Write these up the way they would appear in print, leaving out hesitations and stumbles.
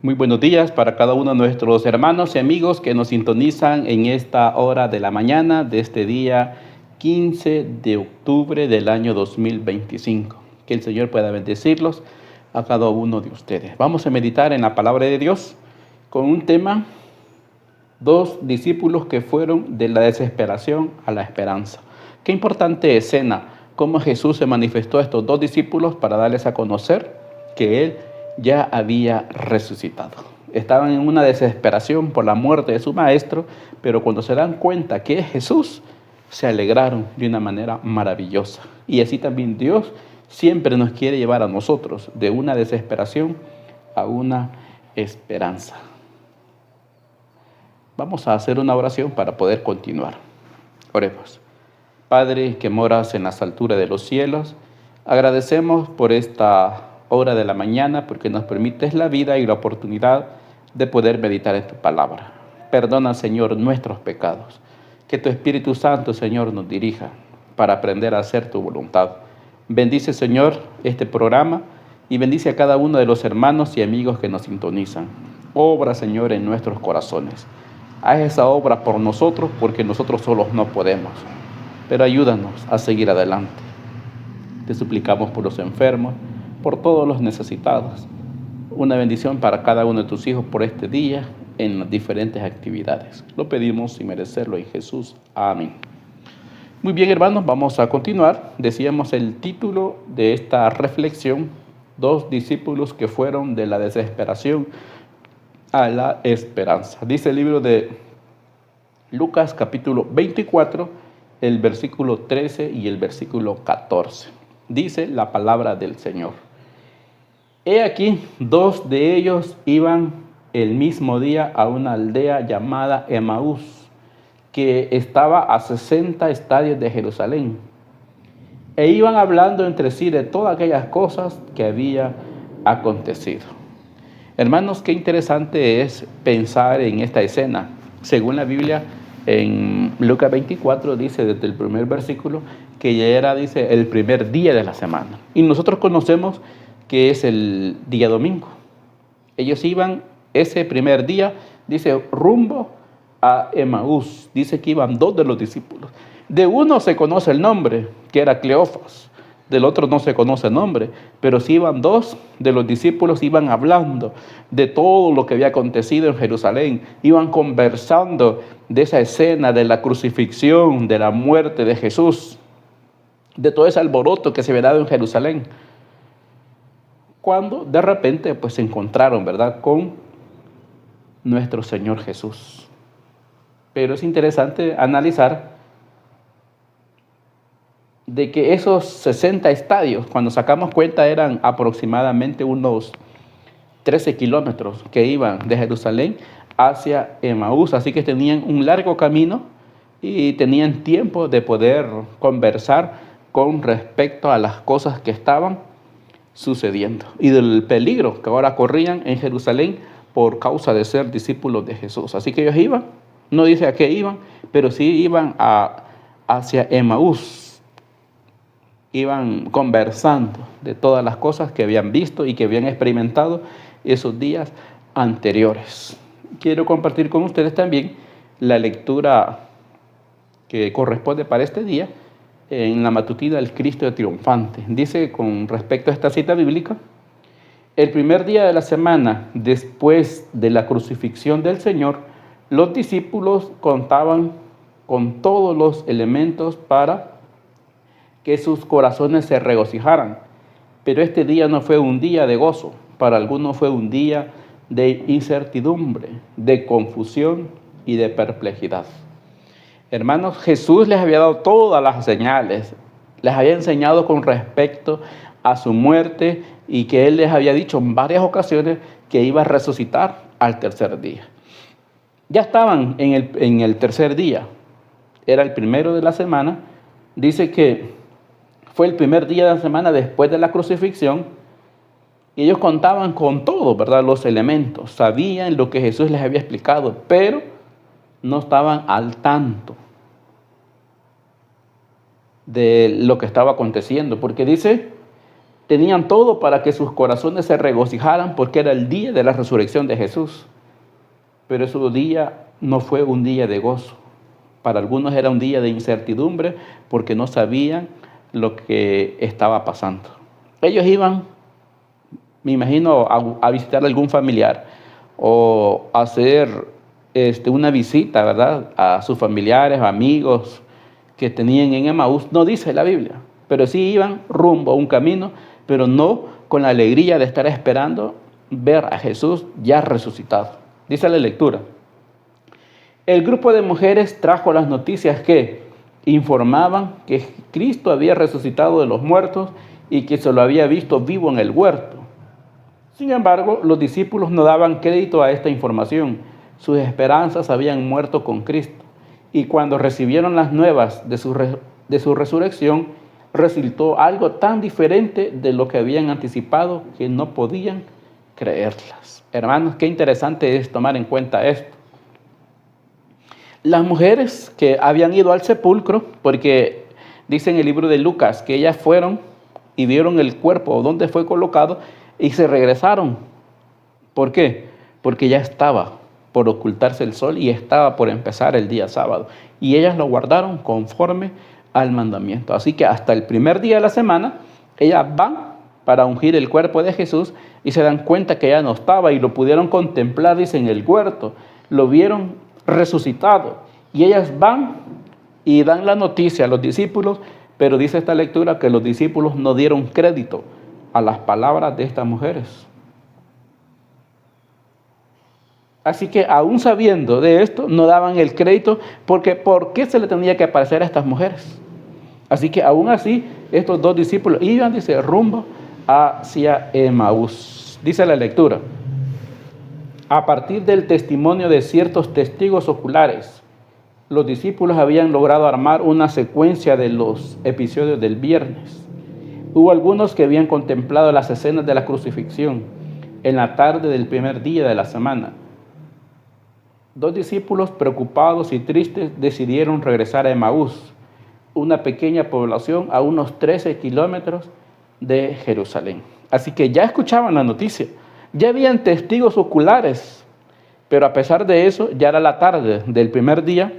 Muy buenos días para cada uno de nuestros hermanos y amigos que nos sintonizan en esta hora de la mañana de este día 15 de octubre del año 2025. Que el Señor pueda bendecirlos a cada uno de ustedes. Vamos a meditar en la palabra de Dios con un tema: dos discípulos que fueron de la desesperación a la esperanza. Qué importante escena, cómo Jesús se manifestó a estos dos discípulos para darles a conocer que Él ya había resucitado. Estaban en una desesperación por la muerte de su maestro, pero cuando se dan cuenta que es Jesús, se alegraron de una manera maravillosa. Y así también Dios siempre nos quiere llevar a nosotros de una desesperación a una esperanza. Vamos a hacer una oración para poder continuar. Oremos. Padre que moras en las alturas de los cielos, agradecemos por esta hora de la mañana porque nos permites la vida y la oportunidad de poder meditar en tu palabra. Perdona, Señor, nuestros pecados. Que tu Espíritu Santo, Señor, nos dirija para aprender a hacer tu voluntad. Bendice, Señor, este programa y bendice a cada uno de los hermanos y amigos que nos sintonizan. Obra, Señor, en nuestros corazones. Haz esa obra por nosotros porque nosotros solos no podemos. Pero ayúdanos a seguir adelante. Te suplicamos por los enfermos, por todos los necesitados. Una bendición para cada uno de tus hijos por este día en las diferentes actividades. Lo pedimos sin merecerlo en Jesús. Amén. Muy bien, hermanos, vamos a continuar. Decíamos el título de esta reflexión: dos discípulos que fueron de la desesperación a la esperanza. Dice el libro de Lucas capítulo 24, el versículo 13 y el versículo 14. Dice la palabra del Señor: He aquí, dos de ellos iban el mismo día a una aldea llamada Emaús, que estaba a 60 estadios de Jerusalén, e iban hablando entre sí de todas aquellas cosas que había acontecido. Hermanos, qué interesante es pensar en esta escena. Según la Biblia, en Lucas 24 dice desde el primer versículo que ya era, dice, el primer día de la semana. Y nosotros conocemos que es el día domingo. Ellos iban ese primer día, dice, rumbo a Emaús. Dice que iban dos de los discípulos. De uno se conoce el nombre, que era Cleofas. Del otro no se conoce el nombre, pero sí iban dos de los discípulos, iban hablando de todo lo que había acontecido en Jerusalén. Iban conversando de esa escena de la crucifixión, de la muerte de Jesús, de todo ese alboroto que se había dado en Jerusalén. Cuando de repente pues se encontraron, ¿verdad?, con nuestro Señor Jesús. Pero es interesante analizar de que esos 60 estadios, cuando sacamos cuenta, eran aproximadamente unos 13 kilómetros que iban de Jerusalén hacia Emaús. Así que tenían un largo camino y tenían tiempo de poder conversar con respecto a las cosas que estaban sucediendo y del peligro que ahora corrían en Jerusalén por causa de ser discípulos de Jesús. Así que ellos iban, no dice a qué iban, pero sí iban hacia Emaús. Iban conversando de todas las cosas que habían visto y que habían experimentado esos días anteriores. Quiero compartir con ustedes también la lectura que corresponde para este día en la matutina del Cristo triunfante. Dice con respecto a esta cita bíblica: el primer día de la semana después de la crucifixión del Señor, los discípulos contaban con todos los elementos para que sus corazones se regocijaran. Pero este día no fue un día de gozo, para algunos fue un día de incertidumbre, de confusión y de perplejidad. Hermanos, Jesús les había dado todas las señales, les había enseñado con respecto a su muerte y que Él les había dicho en varias ocasiones que iba a resucitar al tercer día. Ya estaban en el tercer día, era el primero de la semana. Dice que fue el primer día de la semana después de la crucifixión y ellos contaban con todo, ¿verdad?, los elementos, sabían lo que Jesús les había explicado, pero no estaban al tanto de lo que estaba aconteciendo, porque dice Tenían todo para que sus corazones se regocijaran porque era el día de la resurrección de Jesús. Pero ese día no fue un día de gozo. Para algunos era un día de incertidumbre porque no sabían lo que estaba pasando. Ellos iban, me imagino, a visitar a algún familiar o a hacer una visita, ¿verdad?, a sus familiares, amigos que tenían en Emaús. No dice la Biblia, pero sí iban rumbo a un camino, pero no con la alegría de estar esperando ver a Jesús ya resucitado. Dice la lectura: el grupo de mujeres trajo las noticias que informaban que Cristo había resucitado de los muertos y que se lo había visto vivo en el huerto. Sin embargo, los discípulos no daban crédito a esta información. Sus esperanzas habían muerto con Cristo. Y cuando recibieron las nuevas de su resurrección, resultó algo tan diferente de lo que habían anticipado que no podían creerlas. Hermanos, qué interesante es tomar en cuenta esto. Las mujeres que habían ido al sepulcro, porque dice en el libro de Lucas que ellas fueron y vieron el cuerpo donde fue colocado y se regresaron. ¿Por qué? Porque ya estaba por ocultarse el sol y estaba por empezar el día sábado. Y ellas lo guardaron conforme al mandamiento. Así que hasta el primer día de la semana, ellas van para ungir el cuerpo de Jesús y se dan cuenta que ya no estaba y lo pudieron contemplar, dice, en el huerto. Lo vieron resucitado. Y ellas van y dan la noticia a los discípulos, pero dice esta lectura que los discípulos no dieron crédito a las palabras de estas mujeres. Así que aún sabiendo de esto, no daban el crédito porque ¿por qué se le tenía que aparecer a estas mujeres? Así que aún así, estos dos discípulos iban, dice, rumbo hacia Emaús. Dice la lectura: a partir del testimonio de ciertos testigos oculares, los discípulos habían logrado armar una secuencia de los episodios del viernes. Hubo algunos que habían contemplado las escenas de la crucifixión en la tarde del primer día de la semana. Dos discípulos preocupados y tristes decidieron regresar a Emaús, una pequeña población a unos 13 kilómetros de Jerusalén. Así que ya escuchaban la noticia, ya habían testigos oculares, pero a pesar de eso ya era la tarde del primer día,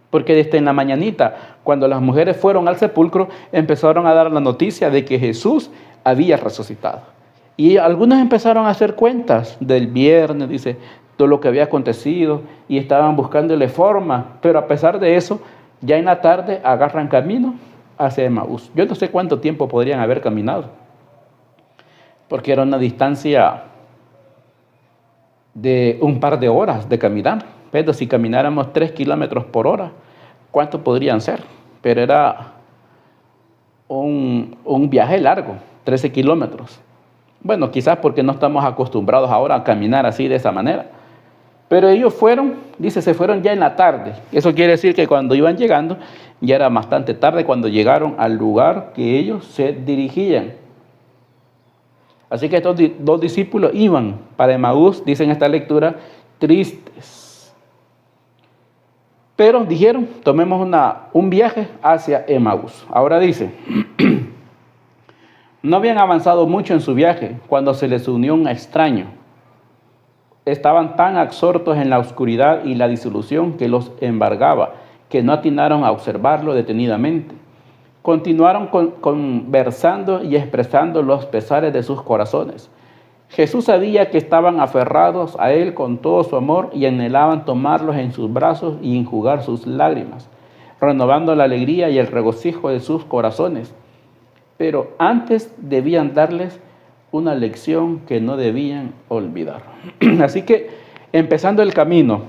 porque desde en la mañanita, cuando las mujeres fueron al sepulcro, empezaron a dar la noticia de que Jesús había resucitado. Y algunos empezaron a hacer cuentas del viernes, dice, todo lo que había acontecido, y estaban buscándole forma, pero a pesar de eso, ya en la tarde agarran camino hacia Emaús. Yo no sé cuánto tiempo podrían haber caminado, porque era una distancia de un par de horas de caminar. Pero si camináramos 3 kilómetros por hora, ¿cuánto podrían ser? Pero era un viaje largo, 13 kilómetros. Bueno, quizás porque no estamos acostumbrados ahora a caminar así de esa manera. Pero ellos fueron, dice, se fueron ya en la tarde. Eso quiere decir que cuando iban llegando, ya era bastante tarde cuando llegaron al lugar que ellos se dirigían. Así que estos dos discípulos iban para Emaús, dice en esta lectura, tristes. Pero dijeron, tomemos un viaje hacia Emaús. Ahora dice, no habían avanzado mucho en su viaje cuando se les unió un extraño. Estaban tan absortos en la oscuridad y la disolución que los embargaba, que no atinaron a observarlo detenidamente. Continuaron conversando y expresando los pesares de sus corazones. Jesús sabía que estaban aferrados a Él con todo su amor y anhelaban tomarlos en sus brazos y enjugar sus lágrimas, renovando la alegría y el regocijo de sus corazones. Pero antes debían darles una lección que no debían olvidar. Así que, empezando el camino,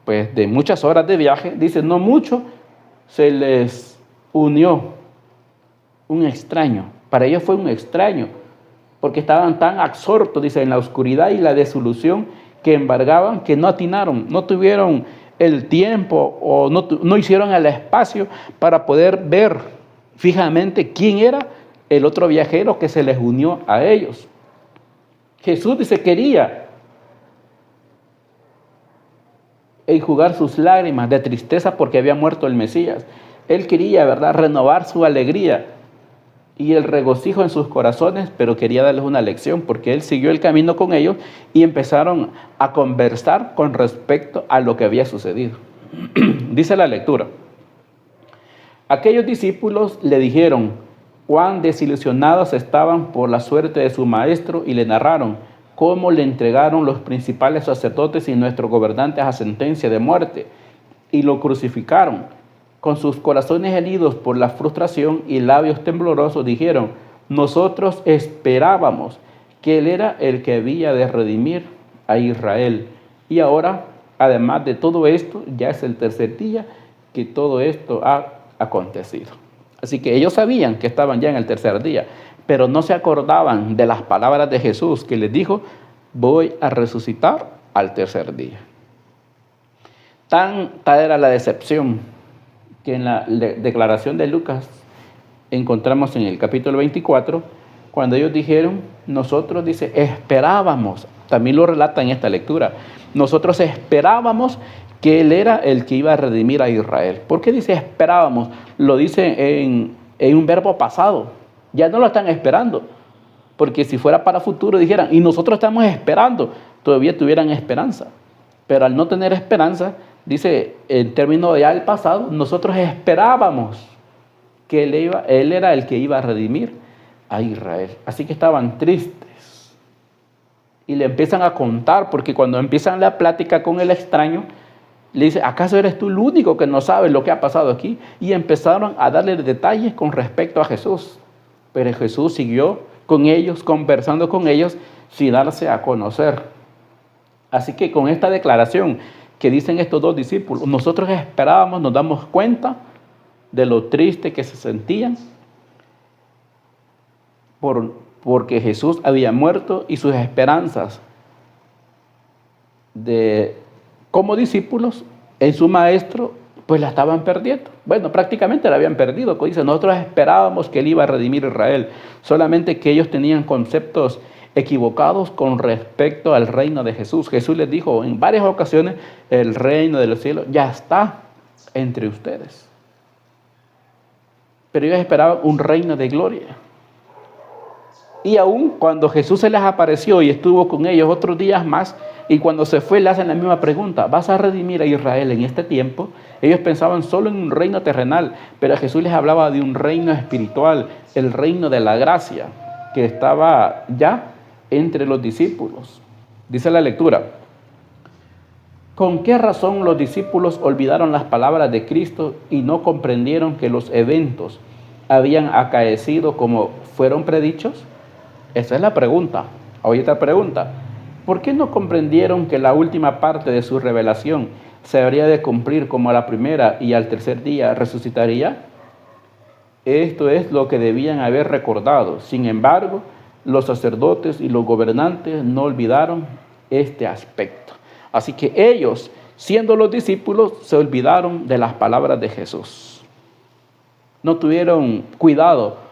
pues de muchas horas de viaje, dice, no mucho, se les unió un extraño. Para ellos fue un extraño, porque estaban tan absortos, dice, en la oscuridad y la desolución que embargaban, que no atinaron, no tuvieron el tiempo o no hicieron el espacio para poder ver fijamente quién era el otro viajero que se les unió a ellos. Jesús, dice, quería enjugar sus lágrimas de tristeza porque había muerto el Mesías. Él quería, ¿verdad?, renovar su alegría. y el regocijo en sus corazones, pero quería darles una lección porque él siguió el camino con ellos y empezaron a conversar con respecto a lo que había sucedido. Dice la lectura: aquellos discípulos le dijeron cuán desilusionados estaban por la suerte de su maestro y le narraron cómo le entregaron los principales sacerdotes y nuestros gobernantes a sentencia de muerte y lo crucificaron. Con sus corazones heridos por la frustración y labios temblorosos dijeron: nosotros esperábamos que Él era el que había de redimir a Israel. Y ahora, además de todo esto, ya es el tercer día que todo esto ha acontecido. Así que ellos sabían que estaban ya en el tercer día, pero no se acordaban de las palabras de Jesús que les dijo: voy a resucitar al tercer día. Tanta era la decepción que en la declaración de Lucas encontramos en el capítulo 24, cuando ellos dijeron, nosotros, dice, esperábamos, también lo relata en esta lectura, nosotros esperábamos que Él era el que iba a redimir a Israel. ¿Por qué dice esperábamos? Lo dice en un verbo pasado, ya no lo están esperando, porque si fuera para futuro dijeran, y nosotros estamos esperando, todavía tuvieran esperanza, pero al no tener esperanza, dice, en términos ya del pasado, nosotros esperábamos que Él era el que iba a redimir a Israel. Así que estaban tristes. Y le empiezan a contar, porque cuando empiezan la plática con el extraño, le dice, ¿acaso eres tú el único que no sabe lo que ha pasado aquí? Y empezaron a darle detalles con respecto a Jesús. Pero Jesús siguió con ellos, conversando con ellos, sin darse a conocer. Así que con esta declaración que dicen estos dos discípulos, nosotros esperábamos, nos damos cuenta de lo triste que se sentían porque Jesús había muerto y sus esperanzas como discípulos en su maestro pues la estaban perdiendo. Bueno, prácticamente la habían perdido. Dice, nosotros esperábamos que Él iba a redimir a Israel, solamente que ellos tenían conceptos equivocados con respecto al reino de Jesús. Jesús les dijo en varias ocasiones, el reino de los cielos ya está entre ustedes. Pero ellos esperaban un reino de gloria. Y aún cuando Jesús se les apareció y estuvo con ellos otros días más, y cuando se fue le hacen la misma pregunta, ¿vas a redimir a Israel en este tiempo? Ellos pensaban solo en un reino terrenal, pero Jesús les hablaba de un reino espiritual, el reino de la gracia, que estaba ya entre los discípulos. Dice la lectura: ¿con qué razón los discípulos olvidaron las palabras de Cristo y no comprendieron que los eventos habían acaecido como fueron predichos? Esa es la pregunta. Oye, esta pregunta: ¿por qué no comprendieron que la última parte de su revelación se habría de cumplir como a la primera y al tercer día resucitaría? Esto es lo que debían haber recordado. Sin embargo, los sacerdotes y los gobernantes no olvidaron este aspecto. Así que ellos, siendo los discípulos, se olvidaron de las palabras de Jesús. No tuvieron cuidado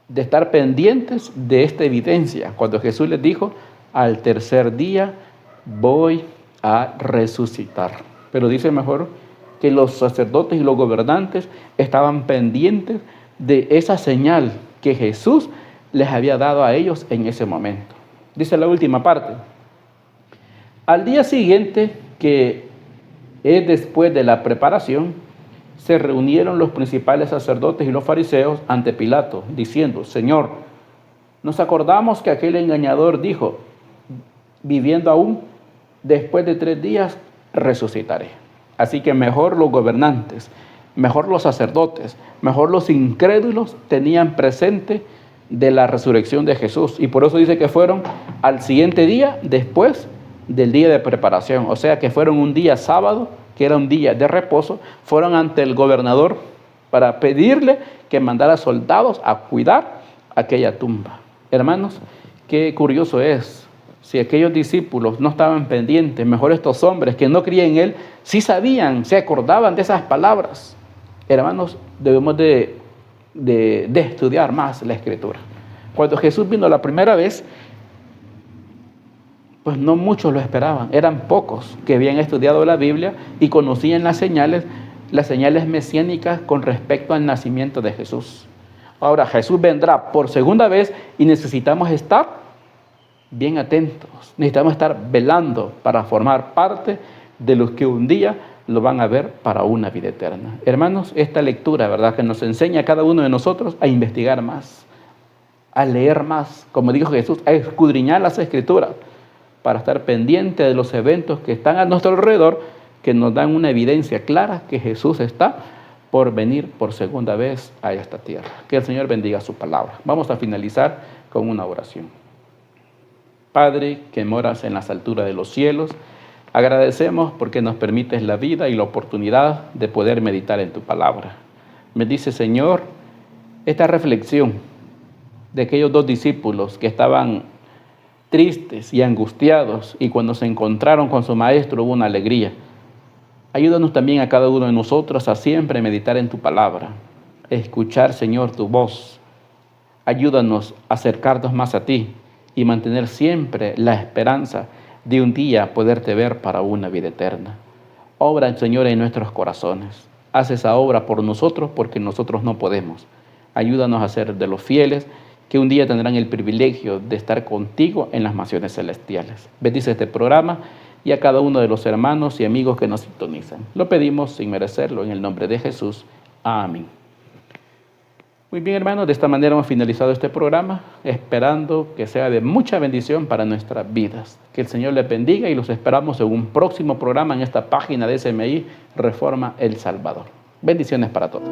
de estar pendientes de esta evidencia. Cuando Jesús les dijo, al tercer día voy a resucitar. Pero dice mejor que los sacerdotes y los gobernantes estaban pendientes de esa señal que Jesús les había dado a ellos en ese momento. Dice la última parte: al día siguiente, que es después de la preparación, se reunieron los principales sacerdotes y los fariseos ante Pilato, diciendo, Señor, nos acordamos que aquel engañador dijo, viviendo aún, después de 3 días resucitaré. Así que mejor los gobernantes, mejor los sacerdotes, mejor los incrédulos tenían presente de la resurrección de Jesús. Y por eso dice que fueron al siguiente día después del día de preparación. O sea que fueron un día sábado, que era un día de reposo, fueron ante el gobernador para pedirle que mandara soldados a cuidar aquella tumba. Hermanos, qué curioso es. Si aquellos discípulos no estaban pendientes, mejor estos hombres que no creían en Él, sí sabían, se acordaban de esas palabras. Hermanos, debemos de estudiar más la Escritura. Cuando Jesús vino la primera vez, pues no muchos lo esperaban. Eran pocos que habían estudiado la Biblia y conocían las señales mesiánicas con respecto al nacimiento de Jesús. Ahora Jesús vendrá por segunda vez y necesitamos estar bien atentos. Necesitamos estar velando para formar parte de los que un día lo van a ver para una vida eterna. Hermanos, esta lectura, ¿verdad?, que nos enseña a cada uno de nosotros a investigar más, a leer más, como dijo Jesús, a escudriñar las Escrituras, para estar pendiente de los eventos que están a nuestro alrededor, que nos dan una evidencia clara que Jesús está por venir por segunda vez a esta tierra. Que el Señor bendiga su palabra. Vamos a finalizar con una oración. Padre, que moras en las alturas de los cielos, agradecemos porque nos permites la vida y la oportunidad de poder meditar en tu palabra. Me dice, Señor, esta reflexión de aquellos dos discípulos que estaban tristes y angustiados, y cuando se encontraron con su maestro hubo una alegría. Ayúdanos también a cada uno de nosotros a siempre meditar en tu palabra, escuchar, Señor, tu voz. Ayúdanos a acercarnos más a ti y mantener siempre la esperanza de un día poderte ver para una vida eterna. Obra, Señor, en nuestros corazones. Haz esa obra por nosotros porque nosotros no podemos. Ayúdanos a ser de los fieles que un día tendrán el privilegio de estar contigo en las mansiones celestiales. Bendice este programa y a cada uno de los hermanos y amigos que nos sintonizan. Lo pedimos sin merecerlo en el nombre de Jesús. Amén. Muy bien, hermanos, de esta manera hemos finalizado este programa, esperando que sea de mucha bendición para nuestras vidas. Que el Señor les bendiga y los esperamos en un próximo programa en esta página de SMI Reforma El Salvador. Bendiciones para todos.